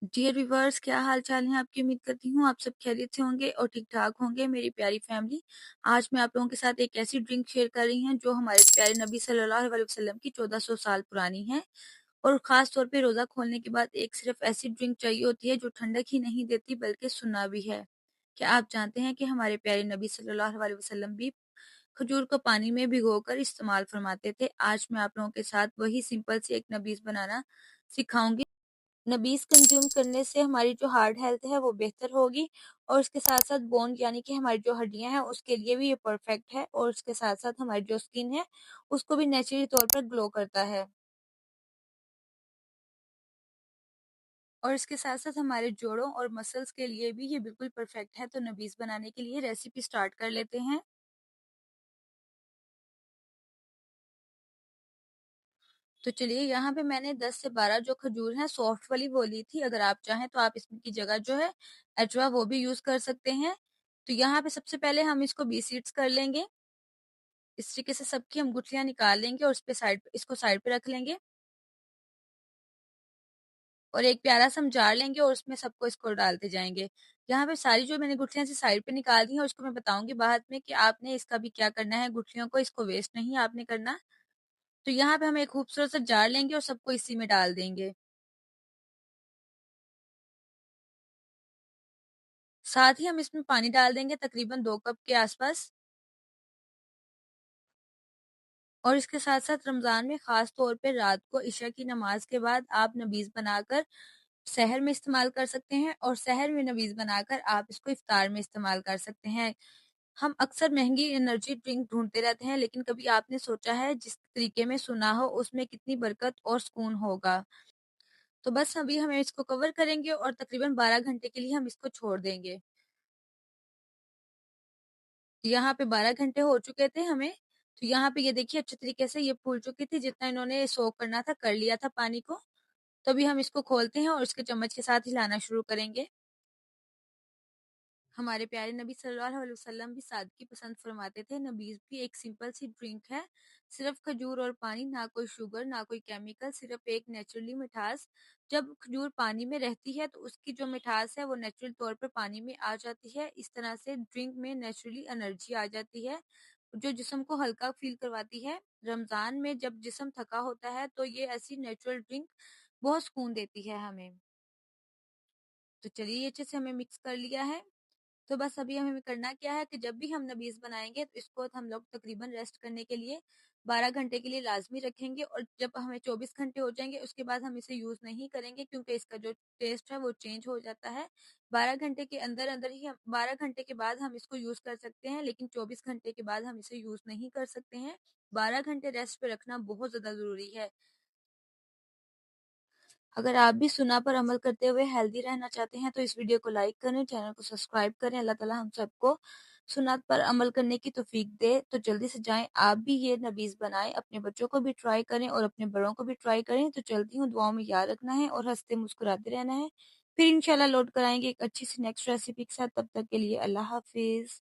Dear viewers, क्या हाल-चाल है आपकी? उम्मीद करती हूँ आप सब खैरियत से होंगे और ठीक-ठाक होंगे। मेरी प्यारी फैमिली, आज मैं आप लोगों के साथ एक ऐसी ड्रिंक शेयर कर रही हूँ जो हमारे प्यारे नबी सल्लल्लाहु अलैहि वसल्लम की 1400 साल पुरानी है और ख़ास तौर पे रोज़ा खोलने के बाद एक सिर्फ़ ऐसी ड्रिंक चाहिए होती है जो ठंडक ही नहीं देती बल्कि सुन्ना भी है। क्या आप जानते हैं कि हमारे प्यारे नबी सल्लल्लाहु अलैहि वसल्लम भी खजूर को पानी में भिगोकर इस्तेमाल फरमाते थे? आज मैं आप लोगों के साथ वही सिंपल सी एक नबीज़ बनाना सिखाऊँगी। नबीज़ कंज़्यूम करने से हमारी जो हार्ट हेल्थ है वो बेहतर होगी और उसके साथ-साथ बोन यानी कि हमारी जो हड्डियाँ हैं उसके लिए भी ये परफ़ेक्ट है और उसके साथ-साथ हमारी जो स्किन है उसको भी नेचुरली तौर पर ग्लो करता है। और इसके साथ-साथ हमारे जोड़ों और मसल्स के लिए भी ये बिल्कुल परफ़ेक्ट है। तो नबीज़ बनाने के लिए रेसिपी स्टार्ट कर लेते हैं। तो चलिए, यहाँ पे मैंने 10 से 12 जो खजूर हैं सॉफ्ट वाली वो ली थी। अगर आप चाहें तो आप इसकी जगह जो है अजवा वो भी यूज़ कर सकते हैं। तो यहाँ पे सबसे पहले हम इसको बीसीड्स कर लेंगे। इस तरीके से सबकी हम गुठलियाँ निकाल लेंगे और इसको साइड पे रख लेंगे और एक प्यारा-सा हम जार लेंगे और उसमें सबको इसको डालते जाएँगे। यहाँ पे सारी जो मैंने गुठलियाँ ऐसे साइड पे निकाल दी हैं और इसको मैं बताऊँगी बाद में कि आपने इसका भी क्या करना है, गुठलियों को इसको वेस्ट नहीं आपने करना। तो यहाँ पे हम एक खूबसूरत सा जार लेंगे और सबको इसी में डाल देंगे। साथ ही हम इसमें पानी डाल देंगे तकरीबन 2 कप के आसपास और इसके साथ-साथ रमज़ान में ख़ास तौर पे रात को इशा की नमाज़ के बाद आप नबीज़ बनाकर सहर में इस्तेमाल कर सकते हैं और सहर में नबीज़ बनाकर आप इसको इफ्तार में इस्तेमाल कर सकते हैं। हम अक्सर महँगी एनर्जी ड्रिंक ढूँढते रहते हैं, लेकिन कभी आपने सोचा है जिस तरीके में सुना हो उसमें कितनी बरकत और सुकून होगा। तो बस अभी हम इसको कवर करेंगे और तकरीबन 12 घंटे के लिए हम इसको छोड़ देंगे। यहाँ पे 12 घंटे हो चुके थे हमें, तो यहाँ पे ये देखिए अच्छे तरीके से ये फूल चुकी थी, जितना इन्होंने सोक करना था कर लिया था पानी को। तो अभी हम इसको खोलते हैं और इसके चम्मच के साथ हिलाना शुरू करेंगे। हमारे प्यारे नबी सल्लल्लाहु अलैहि वसल्लम भी सादगी पसंद फरमाते थे। नबीज़ भी एक सिंपल सी ड्रिंक है, सिर्फ खजूर और पानी, ना कोई शुगर, ना कोई केमिकल, सिर्फ एक नेचुरली मिठास। जब खजूर पानी में रहती है तो उसकी जो मिठास है वो नेचुरल तौर पर पानी में आ जाती है। इस तरह से ड्रिंक में नेचुरली एनर्जी आ जाती है, जो जिस्म को हल्का फील करवाती है। रमज़ान में जब जिस्म थका होता है तो ये ऐसी नेचुरल ड्रिंक बहुत सुकून देती है हमें। तो चलिए, ये अच्छे से हमें मिक्स कर लिया है। तो बस अभी हमें करना क्या है कि जब भी हम नबीज़ बनाएँगे तो इसको हम लोग तकरीबन रेस्ट करने के लिए 12 घंटे के लिए लाज़मी रखेंगे और जब हमें 24 घंटे हो जाएँगे उसके बाद हम इसे यूज़ नहीं करेंगे, क्योंकि इसका जो टेस्ट है वो चेंज हो जाता है। 12 घंटे के अंदर-अंदर ही हम 12 घंटे के बाद हम इसको यूज़ कर सकते हैं, लेकिन 24 घंटे के बाद हम इसे यूज़ नहीं कर सकते हैं। 12 घंटे रेस्ट पे रखना बहुत ज़्यादा ज़रूरी है। अगर आप भी सुना पर अमल करते हुए हेल्दी रहना चाहते हैं तो इस वीडियो को लाइक करें, चैनल को सब्सक्राइब करें। अल्लाह ताला हम सबको सुन्नत पर अमल करने की तौफीक दे। तो जल्दी से जाएँ, आप भी ये नबीज़ बनाएँ, अपने बच्चों को भी ट्राई करें और अपने बड़ों को भी ट्राई करें। तो चलती हूँ, दुआओं में याद रखना है और हँसते मुस्कुराते रहना है। फिर इंशाल्लाह लौट कर आएँगे एक अच्छी सी नेक्स्ट रेसिपी के साथ। तब तक के लिए अल्लाह हाफ़िज़।